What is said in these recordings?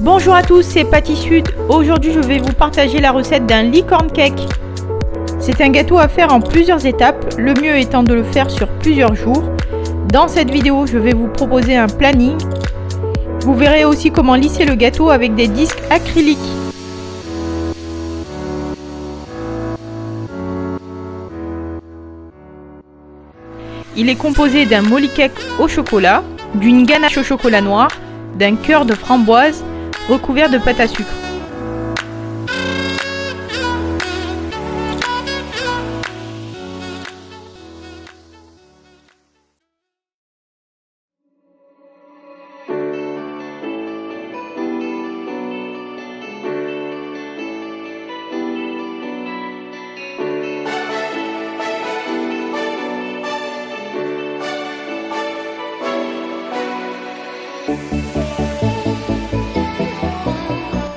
Bonjour à tous, c'est Patty Sud. Aujourd'hui, je vais vous partager la recette d'un licorne cake. C'est un gâteau à faire en plusieurs étapes, le mieux étant de le faire sur plusieurs jours. Dans cette vidéo, je vais vous proposer un planning. Vous verrez aussi comment lisser le gâteau avec des disques acryliques. Il est composé d'un molly cake au chocolat, d'une ganache au chocolat noir, d'un cœur de framboise recouvert de pâte à sucre.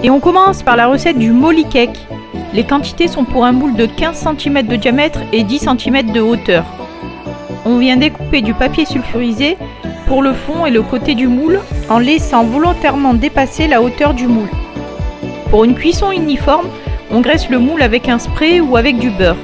Et on commence par la recette du molly cake. Les quantités sont pour un moule de 15 cm de diamètre et 10 cm de hauteur. On vient découper du papier sulfurisé pour le fond et le côté du moule en laissant volontairement dépasser la hauteur du moule. Pour une cuisson uniforme, on graisse le moule avec un spray ou avec du beurre.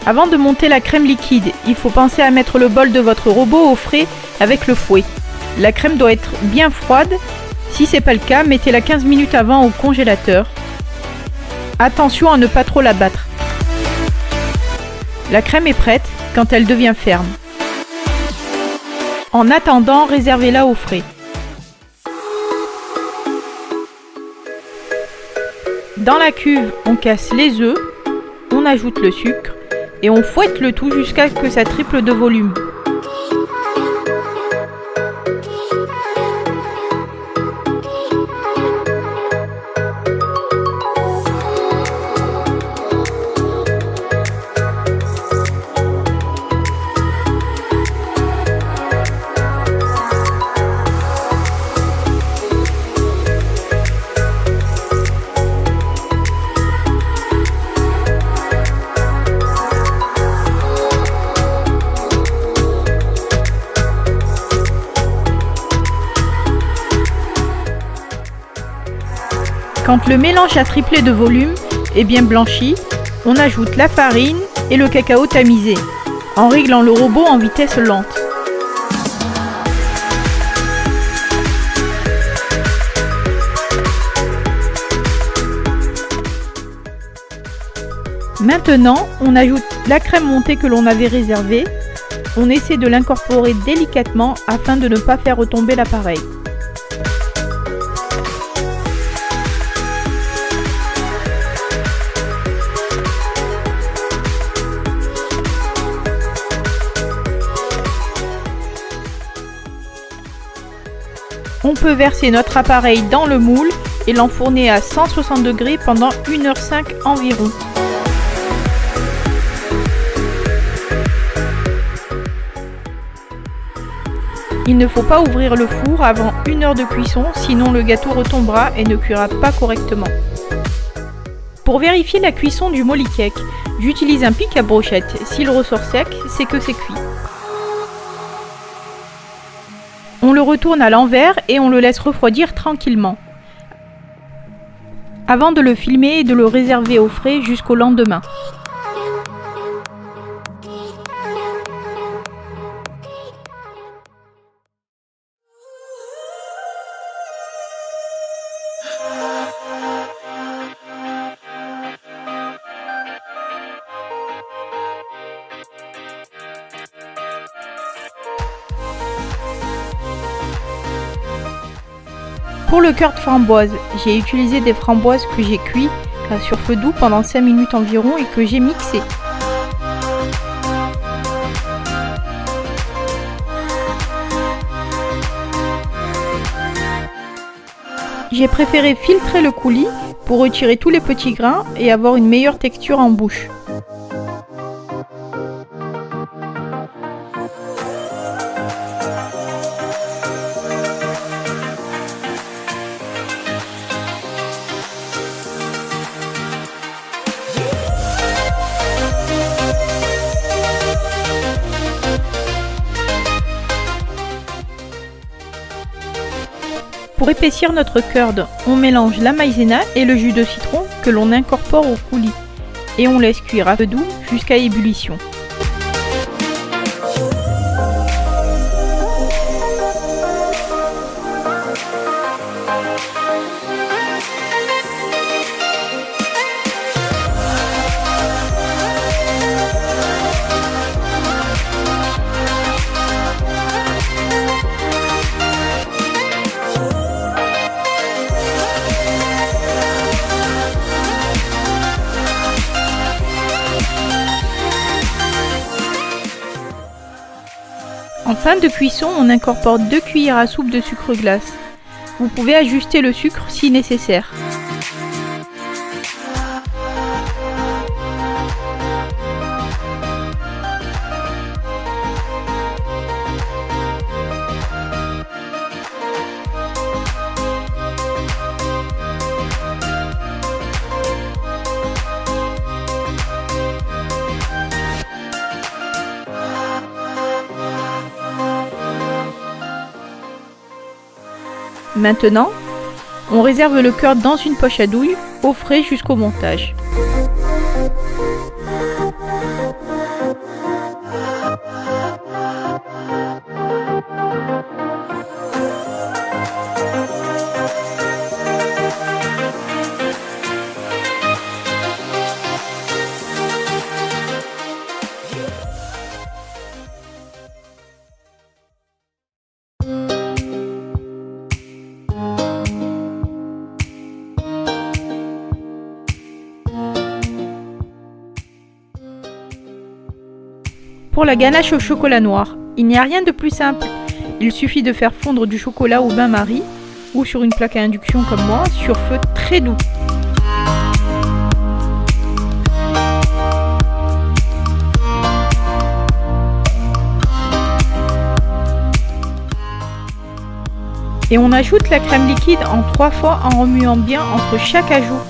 Avant de monter la crème liquide, il faut penser à mettre le bol de votre robot au frais avec le fouet. La crème doit être bien froide. Si ce n'est pas le cas, mettez-la 15 minutes avant au congélateur. Attention à ne pas trop la battre. La crème est prête quand elle devient ferme. En attendant, réservez-la au frais. Dans la cuve, on casse les œufs, on ajoute le sucre et on fouette le tout jusqu'à ce que ça triple de volume. Quand le mélange a triplé de volume et bien blanchi, on ajoute la farine et le cacao tamisé, en réglant le robot en vitesse lente. Maintenant, on ajoute la crème montée que l'on avait réservée. On essaie de l'incorporer délicatement afin de ne pas faire retomber l'appareil. On peut verser notre appareil dans le moule et l'enfourner à 160 degrés pendant 1h05 environ. Il ne faut pas ouvrir le four avant 1 heure de cuisson, sinon le gâteau retombera et ne cuira pas correctement. Pour vérifier la cuisson du molly cake, j'utilise un pic à brochette. S'il ressort sec, c'est que c'est cuit. On le retourne à l'envers et on le laisse refroidir tranquillement, avant de le filmer et de le réserver au frais jusqu'au lendemain. Pour le cœur de framboise, j'ai utilisé des framboises que j'ai cuit sur feu doux pendant 5 minutes environ et que j'ai mixé. J'ai préféré filtrer le coulis pour retirer tous les petits grains et avoir une meilleure texture en bouche. Pour épaissir notre curd, on mélange la maïzena et le jus de citron que l'on incorpore au coulis et on laisse cuire à feu doux jusqu'à ébullition. En fin de cuisson, on incorpore 2 cuillères à soupe de sucre glace. Vous pouvez ajuster le sucre si nécessaire. Maintenant, on réserve le curd dans une poche à douille, au frais jusqu'au montage. Pour la ganache au chocolat noir, il n'y a rien de plus simple. Il suffit de faire fondre du chocolat au bain-marie ou sur une plaque à induction comme moi, sur feu très doux. Et on ajoute la crème liquide en 3 fois en remuant bien entre chaque ajout.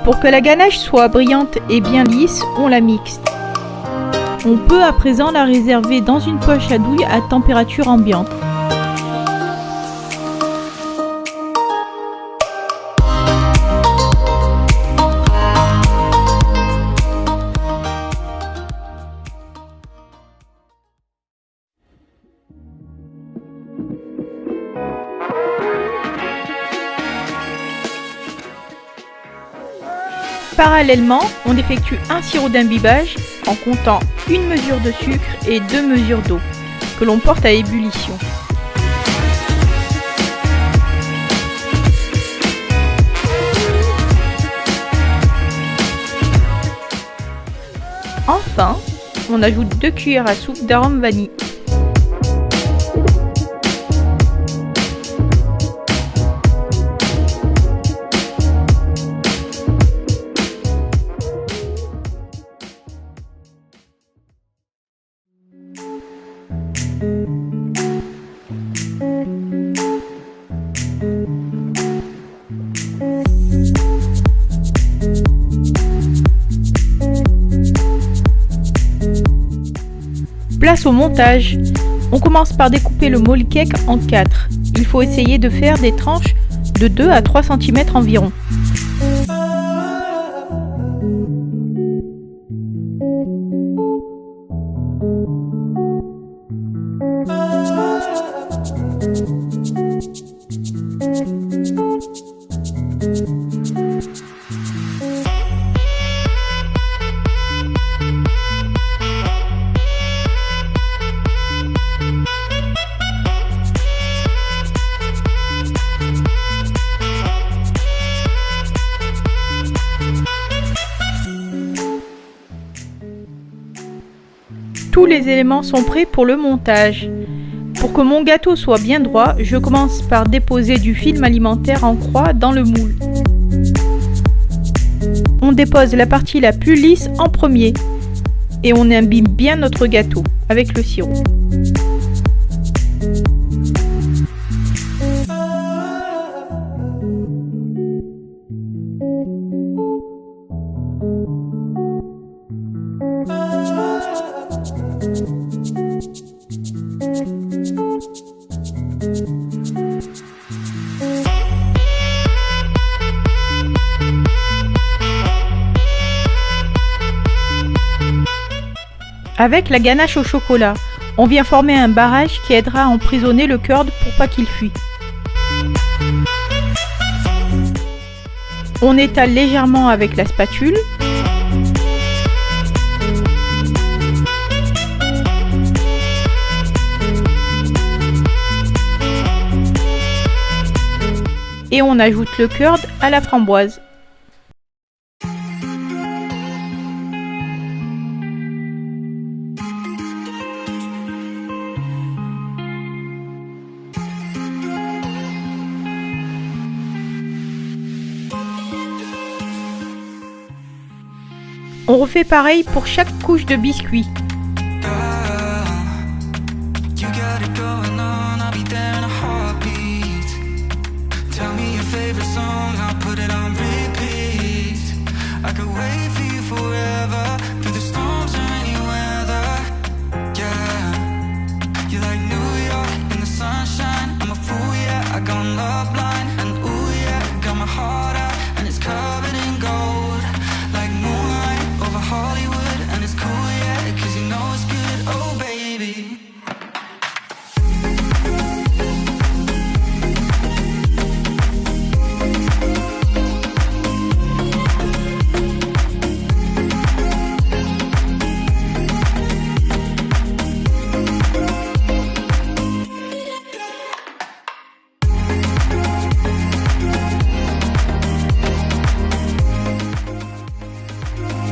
Pour que la ganache soit brillante et bien lisse, on la mixte. On peut à présent la réserver dans une poche à douille à température ambiante. Parallèlement, on effectue un sirop d'imbibage en comptant une mesure de sucre et 2 mesures d'eau que l'on porte à ébullition. Enfin, on ajoute 2 cuillères à soupe d'arôme vanille. Place au montage. On commence par découper le molly cake en 4. Il faut essayer de faire des tranches de 2 à 3 cm environ. Tous les éléments sont prêts pour le montage. Pour que mon gâteau soit bien droit, je commence par déposer du film alimentaire en croix dans le moule. On dépose la partie la plus lisse en premier et on imbibe bien notre gâteau avec le sirop. Avec la ganache au chocolat, on vient former un barrage qui aidera à emprisonner le curd pour pas qu'il fuit. On étale légèrement avec la spatule. Et on ajoute le curd à la framboise. On refait pareil pour chaque couche de biscuit.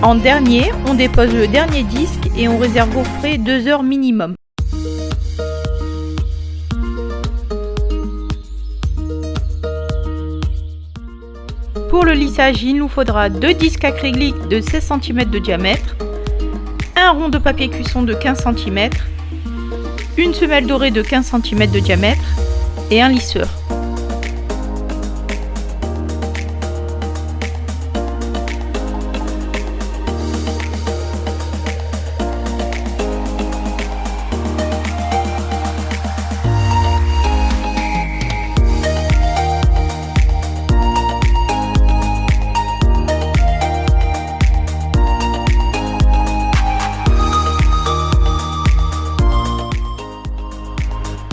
En dernier, on dépose le dernier disque et on réserve au frais 2 heures minimum. Pour le lissage, il nous faudra 2 disques acryliques de 16 cm de diamètre, un rond de papier cuisson de 15 cm, une semelle dorée de 15 cm de diamètre et un lisseur.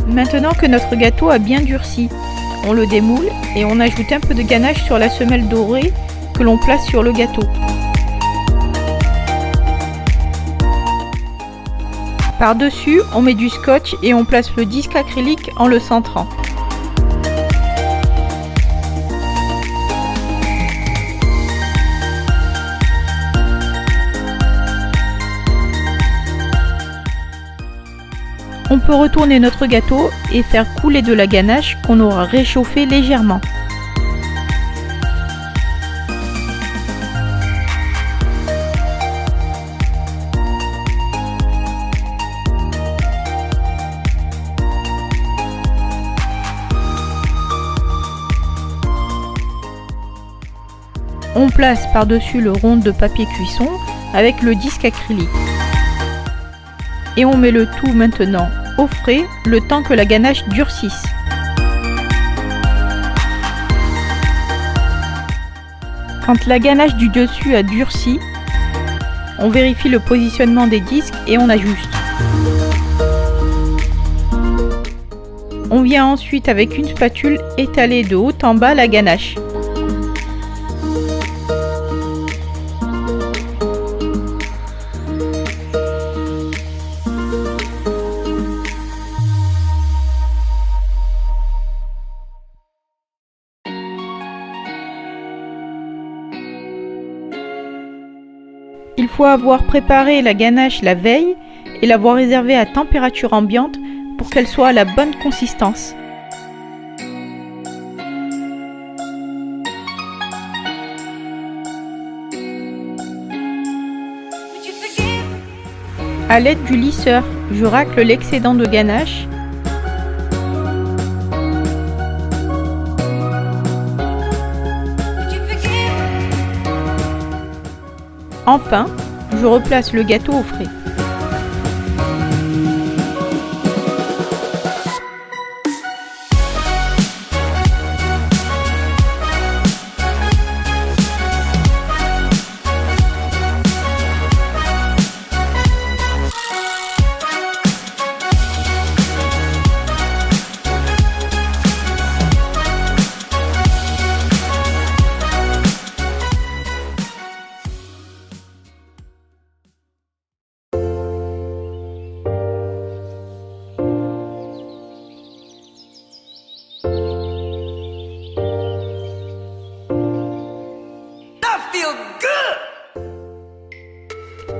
Maintenant que notre gâteau a bien durci, on le démoule et on ajoute un peu de ganache sur la semelle dorée que l'on place sur le gâteau. Par-dessus, on met du scotch et on place le disque acrylique en le centrant. On peut retourner notre gâteau et faire couler de la ganache qu'on aura réchauffée légèrement. On place par-dessus le rond de papier cuisson avec le disque acrylique. Et on met le tout maintenant au frais le temps que la ganache durcisse. Quand la ganache du dessus a durci, on vérifie le positionnement des disques et on ajuste. On vient ensuite avec une spatule étaler de haut en bas la ganache. Il faut avoir préparé la ganache la veille et l'avoir réservée à température ambiante pour qu'elle soit à la bonne consistance. A l'aide du lisseur, je racle l'excédent de ganache. Enfin, je replace le gâteau au frais.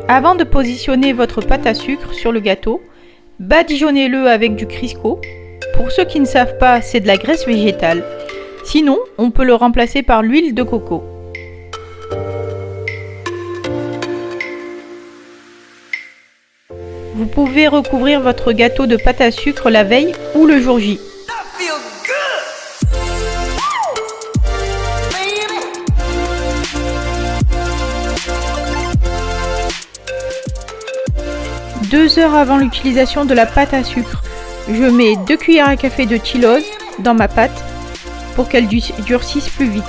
Avant de positionner votre pâte à sucre sur le gâteau, badigeonnez-le avec du Crisco. Pour ceux qui ne savent pas, c'est de la graisse végétale. Sinon, on peut le remplacer par l'huile de coco. Vous pouvez recouvrir votre gâteau de pâte à sucre la veille ou le jour J. 2 heures avant l'utilisation de la pâte à sucre, je mets 2 cuillères à café de Tylose dans ma pâte pour qu'elle durcisse plus vite.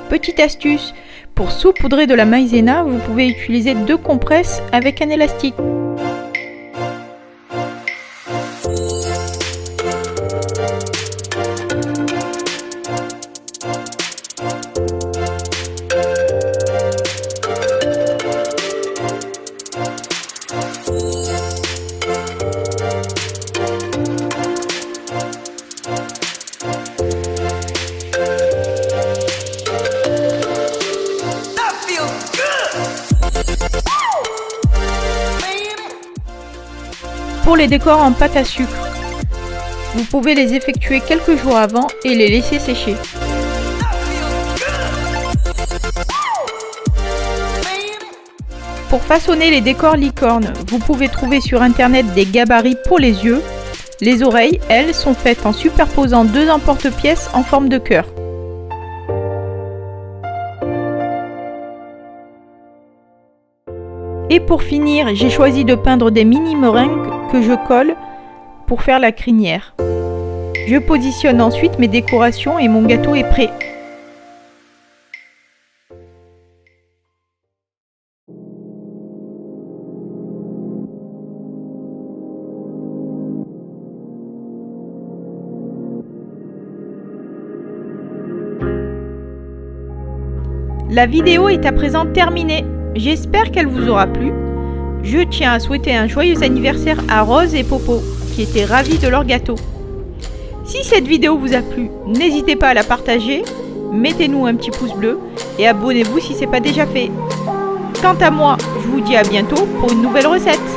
Petite astuce, pour saupoudrer de la maïzena, vous pouvez utiliser 2 compresses avec un élastique. Pour les décors en pâte à sucre, vous pouvez les effectuer quelques jours avant et les laisser sécher. Pour façonner les décors licorne, vous pouvez trouver sur internet des gabarits pour les yeux. Les oreilles, elles, sont faites en superposant 2 emporte-pièces en forme de cœur. Et pour finir, j'ai choisi de peindre des mini meringues que je colle pour faire la crinière. Je positionne ensuite mes décorations et mon gâteau est prêt. La vidéo est à présent terminée. J'espère qu'elle vous aura plu. Je tiens à souhaiter un joyeux anniversaire à Rose et Popo, qui étaient ravis de leur gâteau. Si cette vidéo vous a plu, n'hésitez pas à la partager, mettez-nous un petit pouce bleu et abonnez-vous si ce n'est pas déjà fait. Quant à moi, je vous dis à bientôt pour une nouvelle recette.